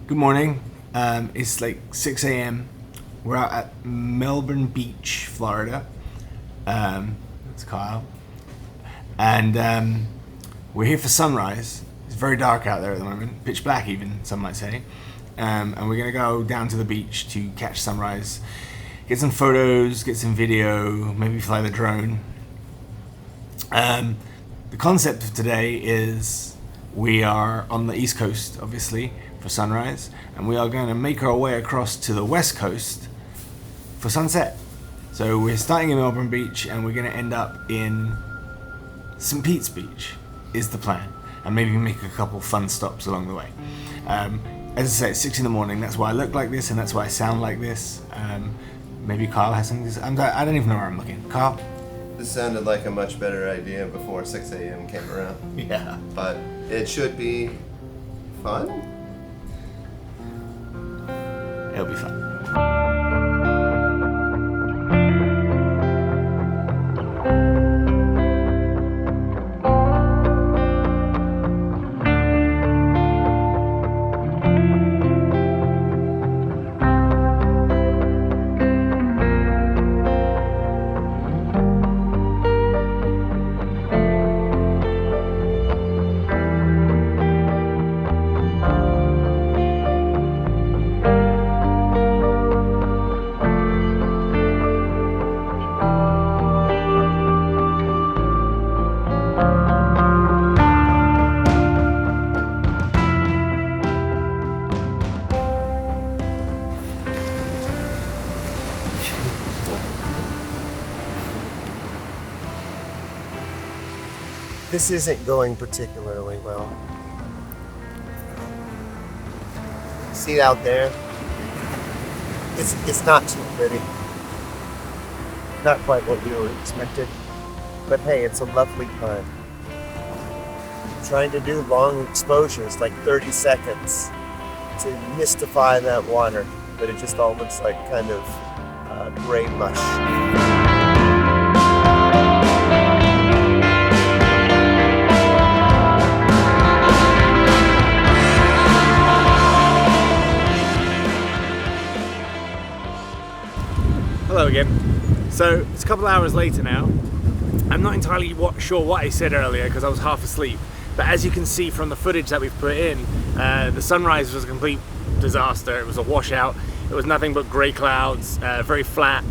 Good morning. It's like 6 a.m. We're out at Melbourne Beach, Florida. That's Kyle. And we're here for sunrise. It's very dark out there at the moment, pitch black even, some might say. And we're gonna go down to the beach to catch sunrise, get some photos, get some video, maybe fly the drone. The concept of today is we are on the East Coast, obviously, for sunrise, and we are going to make our way across to the West Coast for sunset. So we're starting in Melbourne Beach and we're going to end up in St. Pete's Beach, is the plan, and maybe make a couple fun stops along the way. As I say, it's 6 in the morning, that's why I look like this and that's why I sound like this. Maybe Kyle has something to say. I don't even know where I'm looking. Kyle? This sounded like a much better idea before 6 a.m. came around. Yeah. But it should be fun? It'll be fun. This isn't going particularly well. See out there? It's not too pretty. Not quite what we were expected. But hey, it's a lovely time. Trying to do long exposures, like 30 seconds, to mystify that water. But it just all looks like kind of gray mush. Hello again. So it's a couple of hours later now. I'm not entirely sure what I said earlier because I was half asleep, but as you can see from the footage that we've put in, the sunrise was a complete disaster. It was a washout. It was nothing but grey clouds, very flat,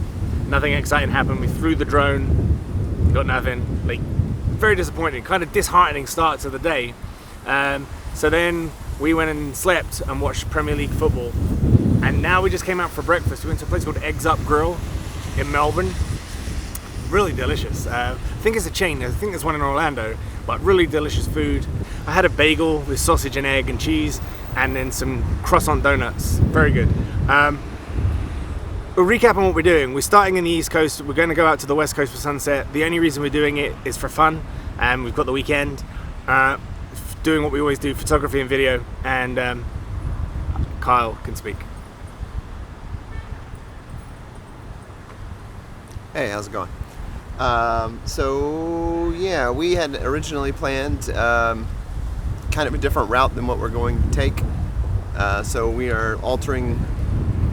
nothing exciting happened. We threw the drone, got nothing. Like, very disappointing, kind of disheartening start to the day. So then we went and slept and watched Premier League football. And now we just came out for breakfast. We went to a place called Eggs Up Grill in Melbourne. Really delicious. I think it's a chain. I think there's one in Orlando, but really delicious food. I had a bagel with sausage and egg and cheese, and then some croissant donuts. Very good. We'll recap on what we're doing. We're starting in the East Coast. We're going to go out to the West Coast for sunset. The only reason we're doing it is for fun. We've got the weekend. Doing what we always do, photography and video. And Kyle can speak. Hey, how's it going? So yeah, we had originally planned kind of a different route than what we're going to take. So we are altering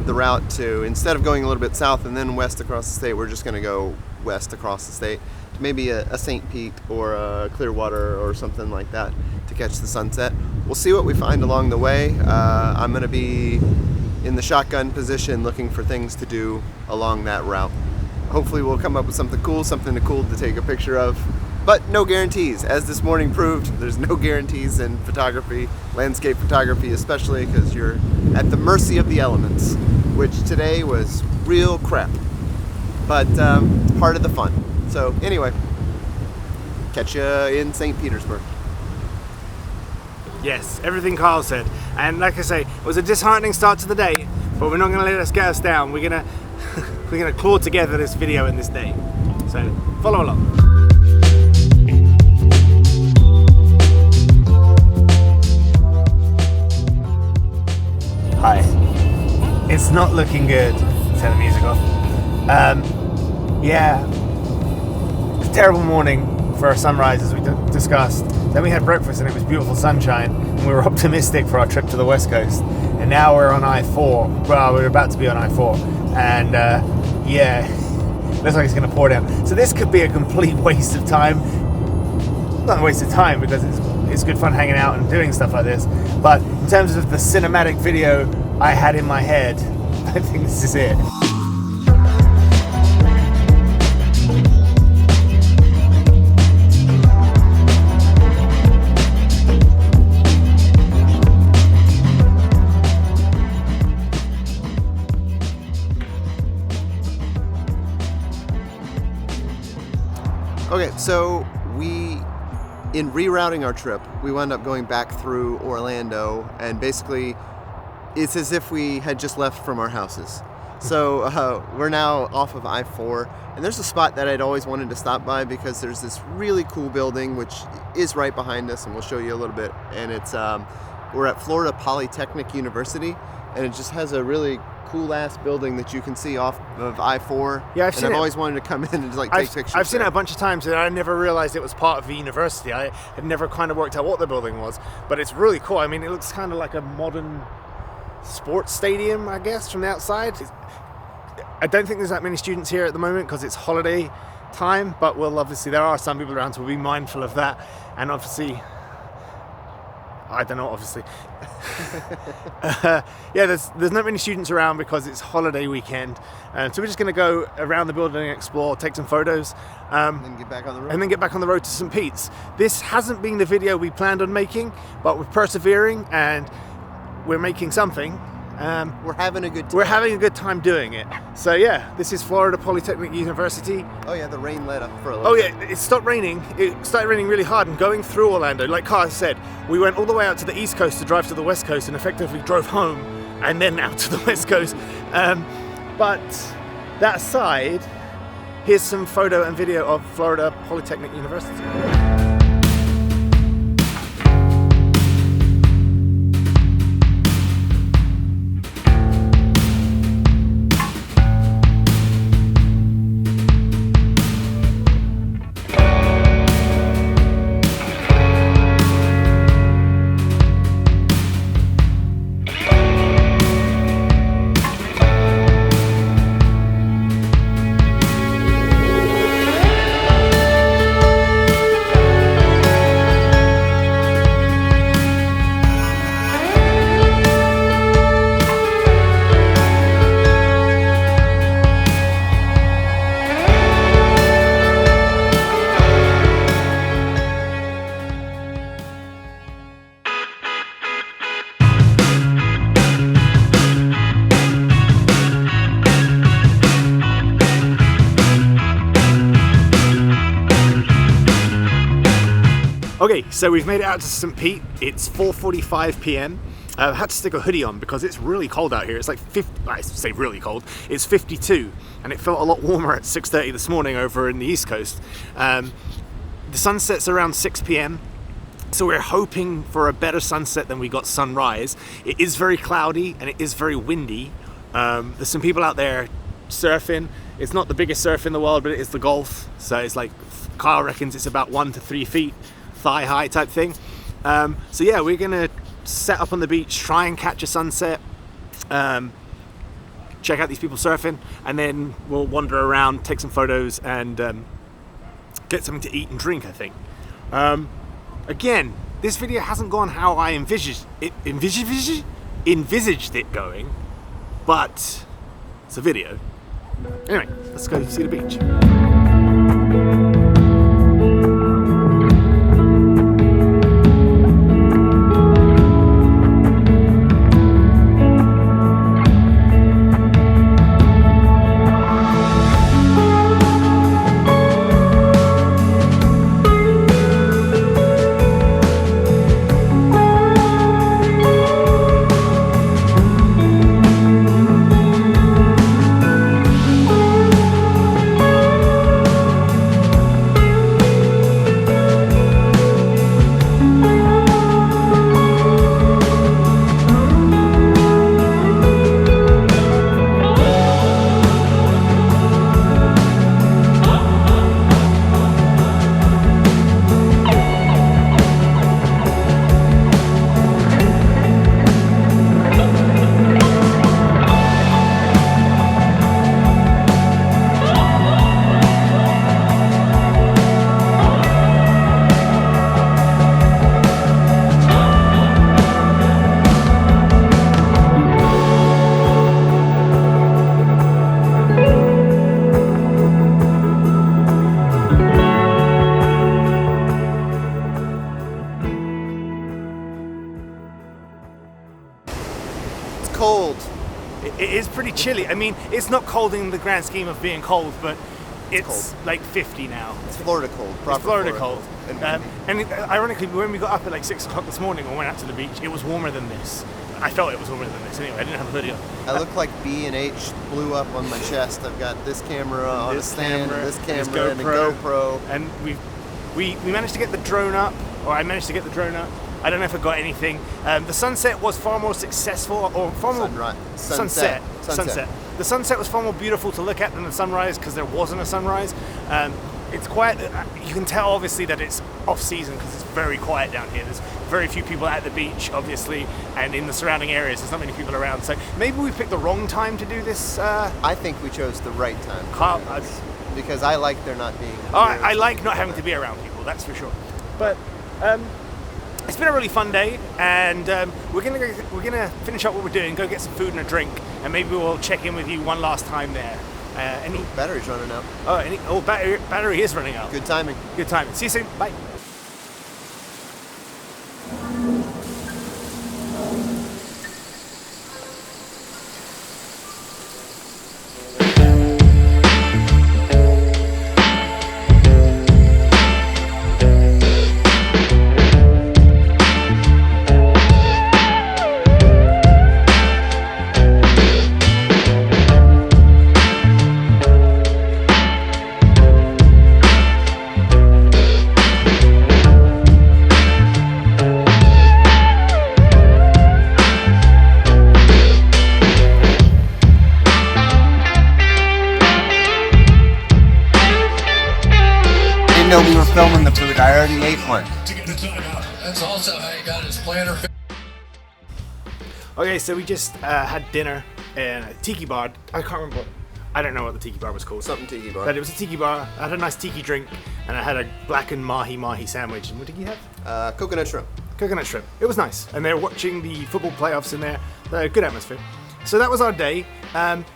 the route to, instead of going a little bit south and then west across the state, we're just going to go west across the state to maybe a St. Pete or a Clearwater or something like that to catch the sunset. We'll see what we find along the way. I'm going to be in the shotgun position looking for things to do along that route. Hopefully we'll come up with something cool to take a picture of, but no guarantees. As this morning proved, there's no guarantees in photography, landscape photography especially, because you're at the mercy of the elements, which today was real crap, but part of the fun. So anyway, catch you in St. Petersburg. Yes, everything Kyle said. And like I say, it was a disheartening start to the day, but we're not going to let us get us down. We're going to claw together this video in this day. So follow along. Hi. It's not looking good. Turn the music off. Yeah. It's a terrible morning for our sunrise, as we discussed. Then we had breakfast and it was beautiful sunshine, and we were optimistic for our trip to the West Coast. and now we're on I-4. Well, we're about to be on I-4, and yeah, looks like it's going to pour down. So this could be a complete waste of time. Not a waste of time, because it's good fun hanging out and doing stuff like this, but in terms of the cinematic video I had in my head, I think this is it. Okay, so in rerouting our trip, we wound up going back through Orlando, and basically it's as if we had just left from our houses. So we're now off of I-4, and there's a spot that I'd always wanted to stop by because there's this really cool building which is right behind us, and we'll show you a little bit. And it's we're at Florida Polytechnic University, and it just has a really cool ass building that you can see off of I-4. Yeah, I've seen it. I've always wanted to come in and just, like, take pictures. I've seen it a bunch of times, and I never realized it was part of the university. I had never kind of worked out what the building was, but it's really cool. I mean, it looks kind of like a modern sports stadium, I guess, from the outside. I don't think there's that many students here at the moment because it's holiday time, but obviously there are some people around, so we'll be mindful of that. And obviously, I don't know, obviously. Yeah, there's not many students around because it's holiday weekend. So we're just going to go around the building and explore, take some photos. And then get back on the road. And then get back on the road to St. Pete's. This hasn't been the video we planned on making, but we're persevering and we're making something. We're having a good time. We're having a good time doing it. So yeah, this is Florida Polytechnic University. Oh yeah, the rain let up for a little Oh bit. yeah, it stopped raining. It started raining really hard, and going through Orlando, like Carl said, we went all the way out to the East Coast to drive to the West Coast, and effectively drove home and then out to the West Coast. But that aside, here's some photo and video of Florida Polytechnic University. Okay, so we've made it out to St. Pete. It's 4:45 p.m. I had to stick a hoodie on because it's really cold out here. It's like 50, I say really cold, it's 52, and it felt a lot warmer at 6:30 this morning over in the East Coast. The sun sets around 6 p.m, so we're hoping for a better sunset than we got sunrise. It is very cloudy and it is very windy. There's some people out there surfing. It's not the biggest surf in the world, but it is the Gulf, so it's like, Kyle reckons it's about 1 to 3 feet thigh high type thing. So yeah, we're gonna set up on the beach, try and catch a sunset, check out these people surfing, and then we'll wander around, take some photos, and get something to eat and drink, I think. Again, this video hasn't gone how I envisaged it going, but it's a video. Anyway, let's go see the beach. cold. It is pretty chilly. I mean, it's not cold in the grand scheme of being cold, but it's like 50 now. It's Florida cold. Proper It's Florida cold. And Ironically, when we got up at like 6 o'clock this morning and went out to the beach, it was warmer than this. I felt it was warmer than this. Anyway, I didn't have a hoodie on. I look like B&H blew up on my chest. I've got this camera on a stand, and this camera, and a GoPro. And we managed to get the drone up, or I managed to get the drone up. I don't know if I got anything. The sunset was far more successful, or far more sunset. The sunset was far more beautiful to look at than the sunrise because there wasn't a sunrise. It's quiet. You can tell obviously that it's off season because it's very quiet down here. There's very few people at the beach, obviously, and in the surrounding areas there's not many people around. So maybe we picked the wrong time to do this. I think we chose the right time. Because I like there not being. I like not having to be around people. That's for sure. But it's been a really fun day, and we're gonna finish up what we're doing, go get some food and a drink, and maybe we'll check in with you one last time there. Battery's running out. Battery is running out. Good timing. Good timing. See you soon. Bye. We were filming the food. I already ate one. That's also how you got his planner. Okay, so we just had dinner in a tiki bar. I can't remember. I don't know what the tiki bar was called. Something tiki bar. But it was a tiki bar. I had a nice tiki drink, and I had a blackened mahi sandwich. And what did you have? Coconut shrimp. Coconut shrimp. It was nice. And they were watching the football playoffs in there. Good atmosphere. So that was our day.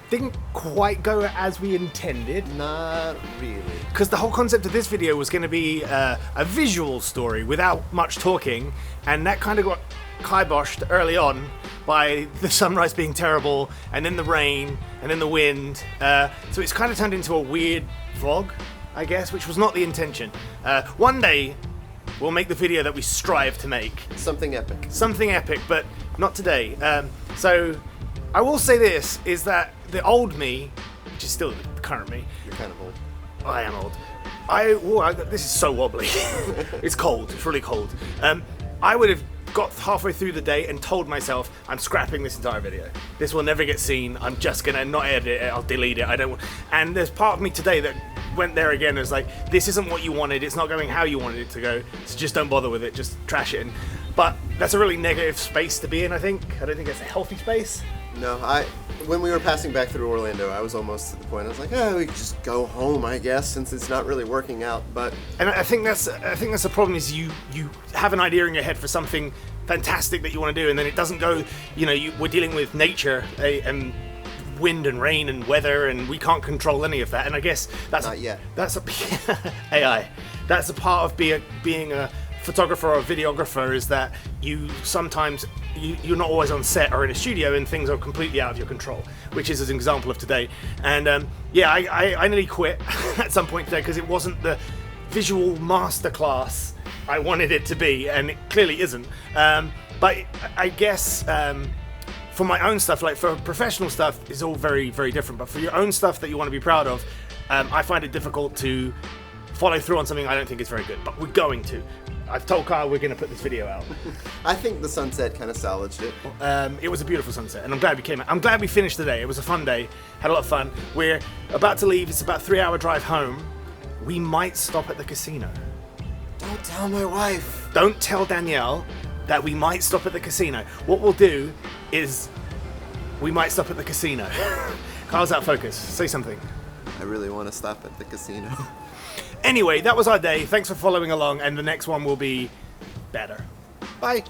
Didn't quite go as we intended. Not really. Because the whole concept of this video was going to be a visual story without much talking, and that kind of got kiboshed early on by the sunrise being terrible, and then the rain, and then the wind. So it's kind of turned into a weird vlog, I guess, which was not the intention. One day, we'll make the video that we strive to make. Something epic. Something epic, but not today. So I will say this, is that the old me, which is still the current me. You're kind of old. I am old. This is so wobbly. It's cold. It's really cold. I would have got halfway through the day and told myself, I'm scrapping this entire video. This will never get seen. I'm just gonna not edit it. I'll delete it. I don't. And there's part of me today that went there again. It was like, this isn't what you wanted. It's not going how you wanted it to go. So just don't bother with it. Just trash it. But that's a really negative space to be in. I don't think it's a healthy space. No, when we were passing back through Orlando, I was almost at the point. I was like, we could just go home, I guess, since it's not really working out. But I think that's the problem is you have an idea in your head for something fantastic that you want to do, and then it doesn't go. We're dealing with nature and wind and rain and weather, and we can't control any of that. And I guess that's not yet. That's AI. That's a part of being a photographer or a videographer, is that you sometimes you're not always on set or in a studio and things are completely out of your control, which is an example of today. And I nearly quit at some point today because it wasn't the visual masterclass I wanted it to be, and it clearly isn't. But I guess for my own stuff, like for professional stuff, it's all very, very different. But for your own stuff that you want to be proud of, I find it difficult to follow through on something I don't think is very good. But we're going to. I've told Kyle we're going to put this video out. I think the sunset kind of salvaged it. It was a beautiful sunset, and I'm glad we came out. I'm glad we finished the day. It was a fun day. Had a lot of fun. We're about to leave. It's about a 3-hour drive home. We might stop at the casino. Don't tell my wife. Don't tell Danielle that we might stop at the casino. What we'll do is we might stop at the casino. Kyle's out of focus. Say something. I really want to stop at the casino. Anyway, that was our day. Thanks for following along, and the next one will be better. Bye.